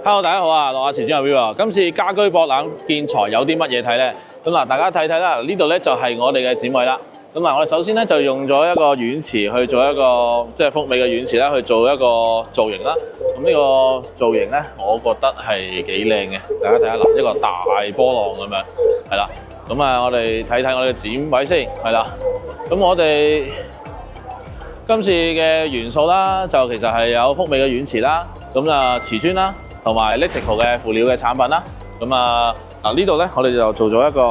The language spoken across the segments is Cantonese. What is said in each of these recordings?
Hello， 大家好啊！我係瓷磚阿 Will 啊。今次家居博覽建材有啲乜嘢睇咧？咁嗱，大家睇睇啦。呢度咧就係我哋嘅展位啦。咁嗱，我哋首先咧就用咗一個軟瓷去做一個即係福美嘅軟瓷啦，去做一個造型啦。咁呢個造型咧，我覺得係幾靚嘅。大家睇下嗱，一個大波浪咁樣，係啦。咁啊，我哋睇睇我哋嘅展位先，係啦。咁我哋今次嘅元素啦，就其實係有福美嘅軟瓷啦，咁啊瓷磚啦，同埋 Litico 嘅輔料嘅產品啦。咁啊嗱呢度咧，我哋就做咗一個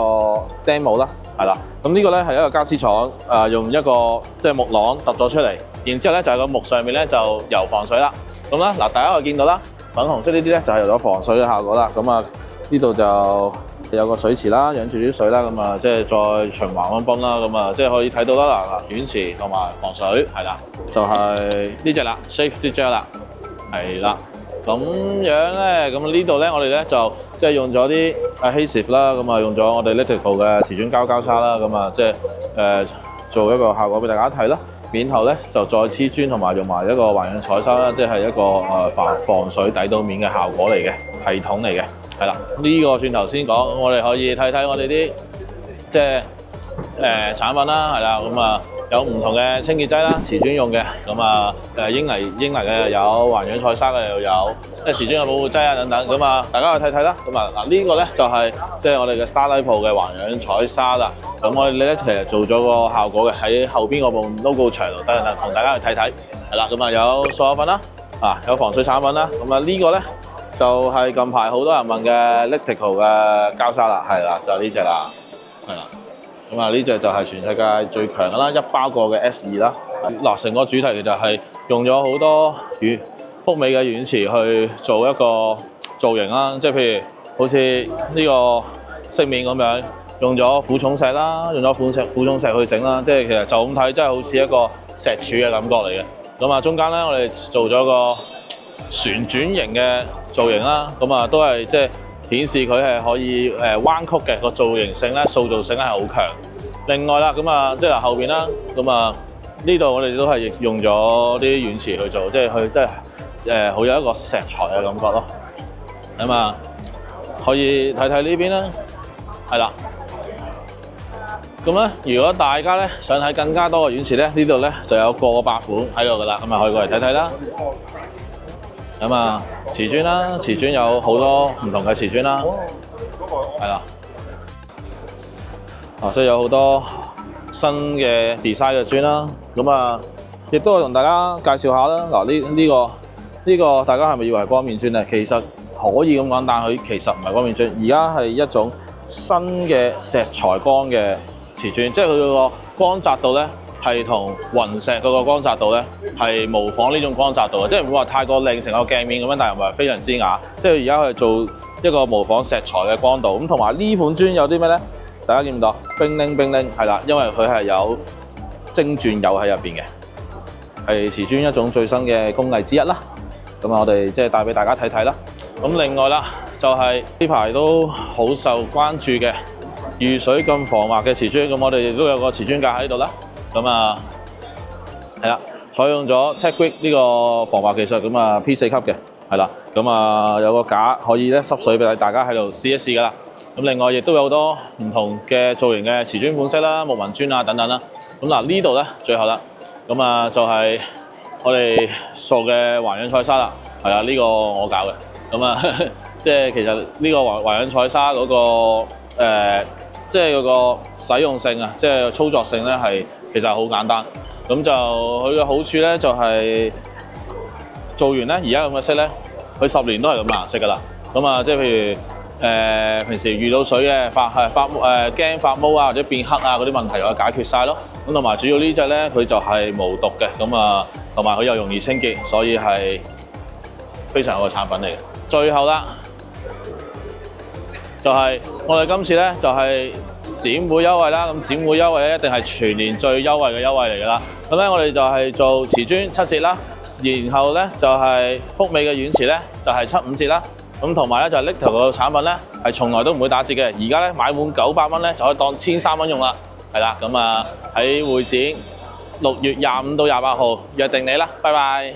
demo 啦，係啦。咁呢個咧係一個家私廠用一個即係木廊揼咗出嚟，然之後咧就係個木上面咧就油防水啦。咁啦嗱，大家可以見到啦，粉紅色呢啲咧就係有咗防水嘅效果啦。咁啊呢度就有個水池啦，養住啲水啦，咁啊即係再循環咁泵啦，咁啊即係可以睇到啦嗱，軟瓷同埋防水係啦，就係呢隻啦 ，Safety Gel 啦，係啦，咁樣咧，咁呢度咧我哋咧就即係用咗啲adhesive啦，咁啊用咗我哋 Litico 嘅瓷磚膠砂啦，咁啊即係做一個效果俾大家睇啦。面頭咧就再黐磚同埋用埋一個環氧彩砂啦，即係一個防水抵到面嘅效果嚟嘅系統嚟嘅。係啦，呢個轉頭先講，我哋可以睇睇我哋啲即係產品啦，係啦，咁啊有唔同嘅清潔劑啦，瓷磚用嘅，咁啊英泥嘅又有，環氧彩砂嘅又有，即係瓷磚嘅保護劑啊等等，咁啊大家去睇睇啦。咁啊嗱呢個咧就係即係我哋嘅 Starlight Pro 嘅環氧彩砂啦。咁我哋咧其實做咗個效果嘅喺後邊嗰部 logo 牆度，等陣同大家去睇睇。係啦，咁啊有塑料粉啦，有防水產品啦，咁啊呢個咧。就係近排好多人問嘅 Litico 嘅膠砂啦，係啦，就係呢隻啦，係啦。咁啊呢隻就係全世界最強嘅啦，一包過嘅 S2啦。嗱，成個主題其實係用咗好多福美嘅軟瓷去做一個造型啦，即係譬如好似呢個飾面咁樣，用咗苦重石啦，用咗苦重石去整啦，即係其實就咁睇真係好似一個石柱嘅感覺嚟嘅。咁啊中間咧我哋做咗個旋轉型嘅造型啦，咁啊都係即係顯示佢係可以彎曲嘅個造型性咧，塑造性咧係好強。另外啦，咁啊即係後邊啦，咁啊呢度我哋都係用咗啲軟瓷去做，即係佢即係好有一個石材嘅感覺咯。咁啊可以睇睇呢邊啦，係啦。咁咧，如果大家咧想睇更加多嘅軟瓷咧，呢度咧就有過百款喺度噶啦，咁啊可以過嚟睇睇啦。咁啊，瓷磚啦，瓷磚有好多唔同嘅瓷磚啦，係啦，所以有好多新嘅 design 嘅磚啦。咁啊，亦都係同大家介紹下啦。嗱，呢個大家係咪以為係光面磚咧？其實可以咁講，但佢其實唔係光面磚，而家係一種新嘅石材光嘅瓷磚，即係佢個光澤度咧。係同雲石嗰個光澤度咧，係模仿呢種光澤度嘅，即係唔會話太過靚成個鏡面咁樣，但係唔係非常之雅。即係而家係做一個模仿石材嘅光度。咁同埋呢款磚有啲咩咧？大家見唔到？冰靈冰靈係啦，因為佢係有晶鑽釉喺入邊嘅，係瓷磚一種最新嘅工藝之一啦。咁啊，我哋即係帶俾大家睇睇啦。咁另外啦，就係呢排都好受關注嘅遇水咁防滑嘅瓷磚，咁我哋亦都有個瓷磚架喺度啦。咁啊，係啦，採用咗 TechGrid 呢個防滑技術，咁啊 P4 級嘅，係啦，咁啊有個架可以咧濕水俾大家喺度試一試噶啦。咁另外亦都有好多唔同嘅造型嘅瓷磚款式啦、木紋磚啊等等啦。咁嗱呢度咧最後啦，咁啊就係我哋做嘅環氧彩砂啦，係啦，呢個我搞嘅。咁啊，即係其實呢個環氧彩砂嗰個即係嗰個使用性啊，即係操作性咧係。其實好簡單，咁就佢嘅好處咧就係做完咧，而家咁嘅色咧，佢10年都係咁顏色噶啦。咁啊，即係譬如平時遇到水嘅驚發毛啊或者變黑啊嗰啲問題，就解決晒咯。咁同埋主要呢隻咧，佢就係無毒嘅，咁啊同埋佢又容易清潔，所以係非常好嘅產品嚟嘅。最後啦，就係我哋今次咧就係展會優惠啦，咁展會優惠咧一定係全年最優惠嘅優惠嚟㗎啦。咁咧我哋就係做瓷磚7折啦，然後咧就係福美嘅軟瓷咧就係75折啦。咁同埋咧就係 Litico 個產品咧係從來都唔會打折嘅，而家咧買滿900蚊咧就可以當1300蚊用啦。係啦，咁啊喺會展6月25到28號約定你啦，拜拜。